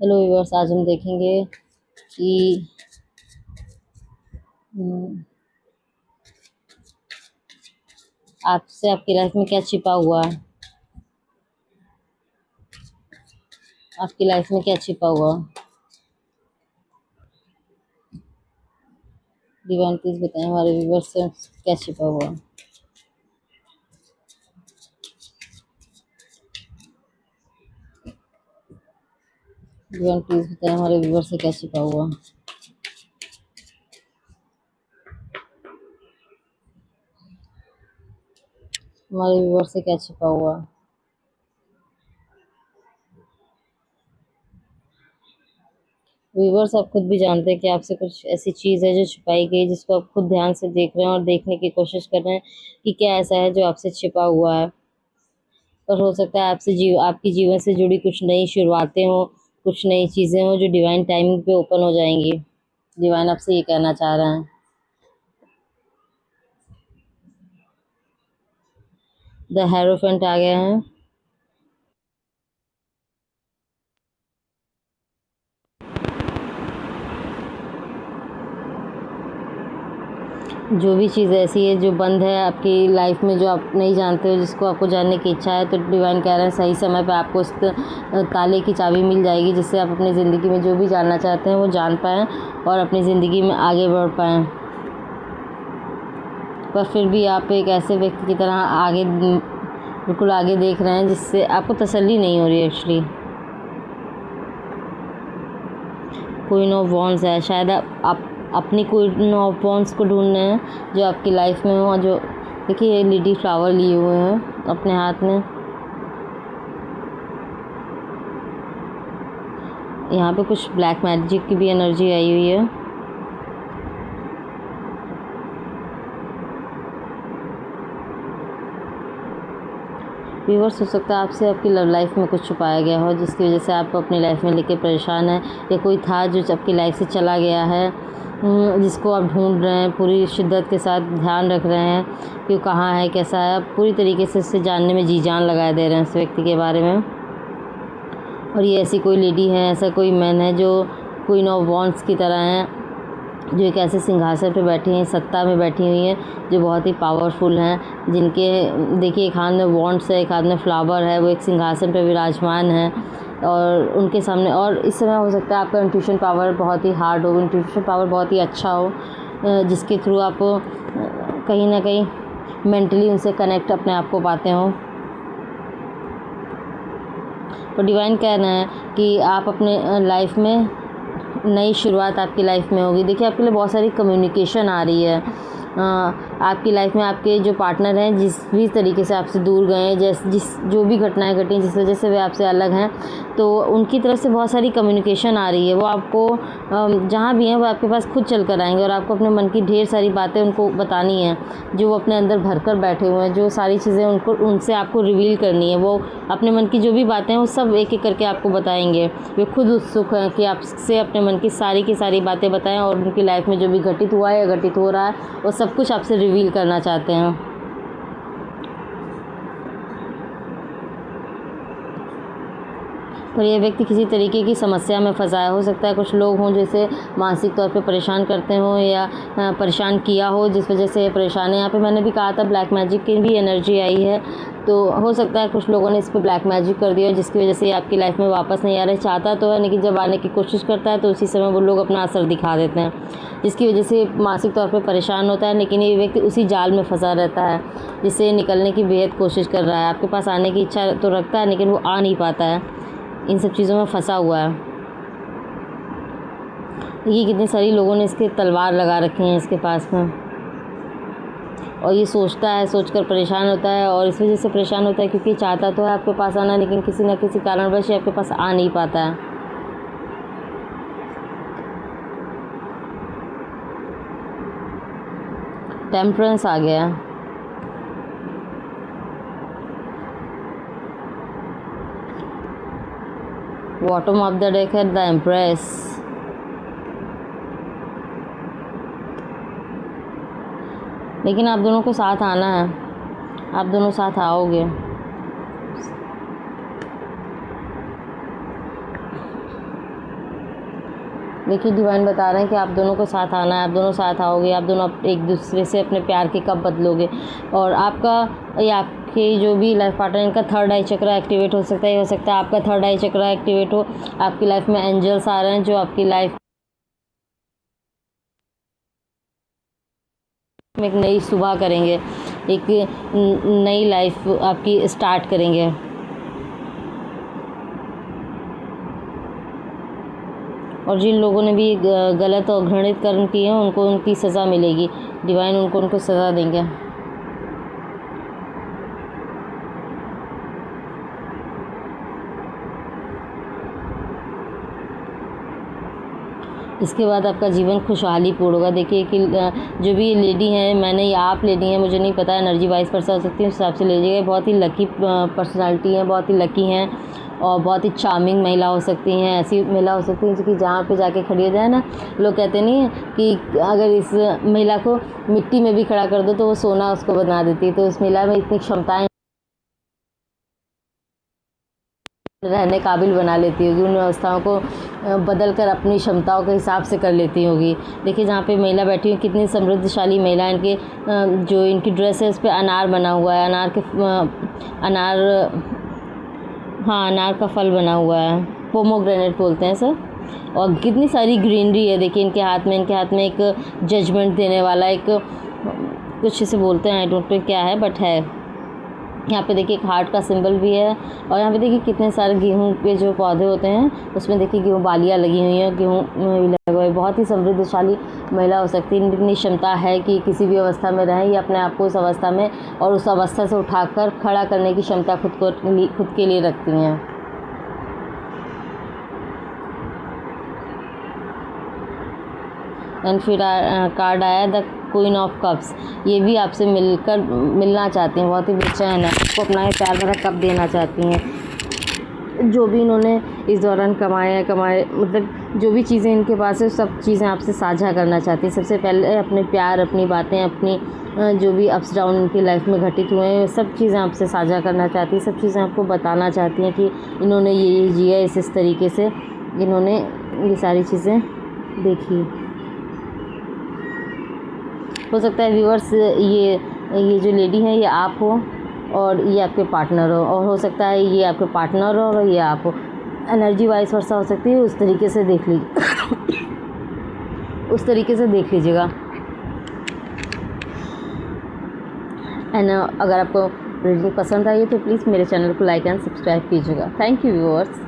Hello viewers, आज हम देखेंगे कि हम्म, आपसे आपकी लाइफ में क्या छिपा हुआ है। आपकी लाइफ में क्या छिपा हुआ है। डिवाइन प्लीज बताएं हमारे व्यूअर्स से क्या छिपा हुआ है। डिवाइन प्लीज बताएं हमारे व्यूअर्स से क्या छिपा हुआ है। हमारे व्यूअर्स से क्या छिपा हुआ है। व्यूअर्स, आप खुद भी जानते हैं कि आपसे कुछ ऐसी चीज़ है जो छुपाई गई, जिसको आप खुद ध्यान से देख रहे हैं और देखने की कोशिश कर रहे हैं कि क्या ऐसा है जो आपसे छिपा हुआ है। पर हो सकता है आपकी जीवन से जुड़ी कुछ नई शुरुआतें हों, कुछ नई चीज़ें हों जो डिवाइन टाइमिंग पे ओपन हो जाएंगी। डिवाइन आपसे ये कहना चाह रहे हैं। द हेरोफेंट आ गए हैं। जो भी चीज़ ऐसी है जो बंद है आपकी लाइफ में, जो आप नहीं जानते हो, जिसको आपको जानने की इच्छा है, तो डिवाइन कह रहे हैं सही समय पे आपको उस ताले की चाबी मिल जाएगी, जिससे आप अपनी ज़िंदगी में जो भी जानना चाहते हैं वो जान पाएँ और अपनी ज़िंदगी में आगे बढ़ पाएँ। पर फिर भी आप एक ऐसे व्यक्ति की तरह आगे, बिल्कुल आगे देख रहे हैं, जिससे आपको तसल्ली नहीं हो रही एक्चुअली। क्वीन ऑफ वॉन्ड्स है, शायद आप अपनी क्वीन ऑफ वॉन्ड्स को ढूंढ रहे हैं जो आपकी लाइफ में हो। और जो देखिए, ये लिडी फ्लावर लिए हुए हैं अपने हाथ में। यहाँ पे कुछ ब्लैक मैजिक की भी एनर्जी आई हुई है। व्यूअर्स, हो सकता है आपसे आपकी लव लाइफ में कुछ छुपाया गया हो, जिसकी वजह से आप अपनी लाइफ में लेके परेशान हैं, या कोई था जो आपकी लाइफ से चला गया है, जिसको आप ढूंढ रहे हैं, पूरी शिद्दत के साथ ध्यान रख रहे हैं कि वो कहाँ है, कैसा है। आप पूरी तरीके से उससे जानने में जी जान लगा दे रहे हैं उस व्यक्ति के बारे में। और ये ऐसी कोई लेडी है, ऐसा कोई मैन है जो क्वीन ऑफ वॉन्ड्स की तरह है, जो एक ऐसे सिंहासन पे बैठी हैं, सत्ता में बैठी हुई हैं, जो बहुत ही पावरफुल हैं, जिनके देखिए एक हाथ में वॉन्ड्स है, एक हाथ में फ्लावर है, वो एक सिंहासन पे विराजमान है। और उनके सामने, और इस समय हो सकता है आपका इंट्यूशन पावर बहुत ही हार्ड हो, इंट्यूशन पावर बहुत ही अच्छा हो, जिसके थ्रू आप कहीं ना कहीं मेंटली उनसे कनेक्ट अपने आप को पाते हो। तो डिवाइन कह रहे हैं कि आप अपने लाइफ में नई शुरुआत आपकी लाइफ में होगी। देखिए, आपके लिए बहुत सारी कम्युनिकेशन आ रही है। आपकी लाइफ में आपके जो पार्टनर हैं, जिस भी तरीके से आपसे दूर गए हैं, जो भी घटनाएं घटी जिस वजह से वे आपसे अलग हैं, तो उनकी तरफ से बहुत सारी कम्युनिकेशन आ रही है। वो आपको जहाँ भी हैं वो आपके पास खुद चल कर आएंगे और आपको अपने मन की ढेर सारी बातें उनको बतानी है, जो वो अपने अंदर भर कर बैठे हुए हैं। जो सारी चीज़ें उनसे आपको रिवील करनी है, वो अपने मन की जो भी बातें हैं वो सब एक एक करके आपको बताएंगे। वे खुद उत्सुक हैं कि आपसे अपने मन की सारी बातें बताएं, और उनकी लाइफ में जो भी घटित हुआ है या घटित हो रहा है, वो सब कुछ आपसे रिवील करना चाहते हैं। पर यह व्यक्ति किसी तरीके की समस्या में फंसा है। हो सकता है कुछ लोग हों जैसे मानसिक तौर पे परेशान करते हों, या परेशान किया हो, जिस वजह से परेशान है। यहाँ पे मैंने भी कहा था ब्लैक मैजिक की भी एनर्जी आई है, तो हो सकता है कुछ लोगों ने इस पर ब्लैक मैजिक कर दिया, जिसकी वजह से ये आपकी लाइफ में वापस नहीं आ रहा है। चाहता तो है, लेकिन जब आने की कोशिश करता है तो उसी समय वो लोग अपना असर दिखा देते हैं, जिसकी वजह से मानसिक तौर पर परेशान होता है। लेकिन ये व्यक्ति उसी जाल में फंसा रहता है, जिससे निकलने की बेहद कोशिश कर रहा है। आपके पास आने की इच्छा तो रखता है, लेकिन वो आ नहीं पाता है, इन सब चीज़ों में फंसा हुआ है। ये कितने सारी लोगों ने इसके तलवार लगा रखे हैं इसके पास में, और ये सोचता है, सोचकर परेशान होता है, और इस वजह से परेशान होता है क्योंकि चाहता तो है आपके पास आना, लेकिन किसी न किसी कारणवश आपके पास आ नहीं पाता है। टेम्परेंस आ गया। बॉटम ऑफ द डेक है द एम्प्रेस। लेकिन आप दोनों को साथ आना है, आप दोनों साथ आओगे। देखिए डिवाइन बता रहे हैं कि आप दोनों को साथ आना है, आप दोनों साथ आओगे, आप दोनों एक दूसरे से अपने प्यार के कब बदलोगे। और आपका या आपके जो भी लाइफ पार्टनर, इनका थर्ड आई चक्र एक्टिवेट हो सकता है। ये हो सकता है आपका थर्ड आई चक्र एक्टिवेट हो, आपकी लाइफ में एंजल्स आ रहे हैं जो आपकी लाइफ में एक नई सुबह करेंगे, एक नई लाइफ आपकी स्टार्ट करेंगे। और जिन लोगों ने भी गलत और घृणित कर्म किए हैं उनको उनकी सज़ा मिलेगी, डिवाइन उनको सज़ा देंगे। इसके बाद आपका जीवन खुशहाली पूर्ण होगा। देखिए कि जो भी लेडी हैं, मैंने या आप लेडी हैं, मुझे नहीं पता, एनर्जी वाइज पर्सन हो सकती है, उस हिसाब से लीजिएगा। बहुत ही लकी पर्सनालिटी हैं, बहुत ही लकी हैं और बहुत ही चार्मिंग महिला हो सकती हैं। ऐसी महिला हो सकती है कि जहाँ पे जाके खड़ी हो जाए ना, लोग कहते नहीं है कि अगर इस महिला को मिट्टी में भी खड़ा कर दो तो वो सोना उसको बना देती है। तो इस महिला में इतनी क्षमताएँ रहने काबिल बना लेती होगी, उन अवस्थाओं को बदल कर अपनी क्षमताओं के हिसाब से कर लेती होगी। देखिए जहाँ पे महिला बैठी हुई कितनी समृद्धशाली महिला, इनके जो इनकी ड्रेस है उस पर अनार बना हुआ है, अनार का फल बना हुआ है, पोमोग्रेनेट बोलते हैं सर। और कितनी सारी ग्रीनरी है। देखिए इनके हाथ में एक जजमेंट देने वाला एक कुछ इसे बोलते हैं, आई डोंट नो क्या है, बट है। यहाँ पे देखिए एक हार्ट का सिंबल भी है। और यहाँ पे देखिए कितने सारे गेहूं के जो पौधे होते हैं उसमें देखिए गेहूं बालियाँ लगी हुई हैं, गेहूं भी लगा हुआ है। बहुत ही समृद्धशाली महिला हो सकती है। इतनी क्षमता है कि किसी भी अवस्था में रहें, या अपने आप को उस अवस्था में और उस अवस्था से उठाकर खड़ा करने की क्षमता खुद के लिए रखती हैं। एंड फिर कार्ड आया द क्वीन ऑफ कप्स। ये भी आपसे मिलना चाहती हैं, बहुत ही बेचैन है, आपको अपना प्यार भरा कप देना चाहती हैं। जो भी इन्होंने इस दौरान कमाए मतलब जो भी चीज़ें इनके पास है सब चीज़ें आपसे साझा करना चाहती हैं। सबसे पहले अपने प्यार, अपनी बातें, अपनी जो भी अप्स डाउन इनकी लाइफ में घटित हुए हैं सब चीज़ें आपसे साझा करना चाहती हैं। सब चीज़ें आपको बताना चाहती हैं कि इन्होंने ये जिया, इस तरीके से इन्होंने ये सारी चीज़ें देखी। हो सकता है व्यूअर्स ये जो लेडी है ये आप हो और ये आपके पार्टनर हो, और हो सकता है ये आपके पार्टनर हो और ये आप हो। एनर्जी वाइस वर्सा हो सकती है, उस तरीके से देख लीजिए उस तरीके से देख लीजिएगा। एंड अगर आपको रीडिंग पसंद आई है तो प्लीज़ मेरे चैनल को लाइक एंड सब्सक्राइब कीजिएगा। Thank you viewers.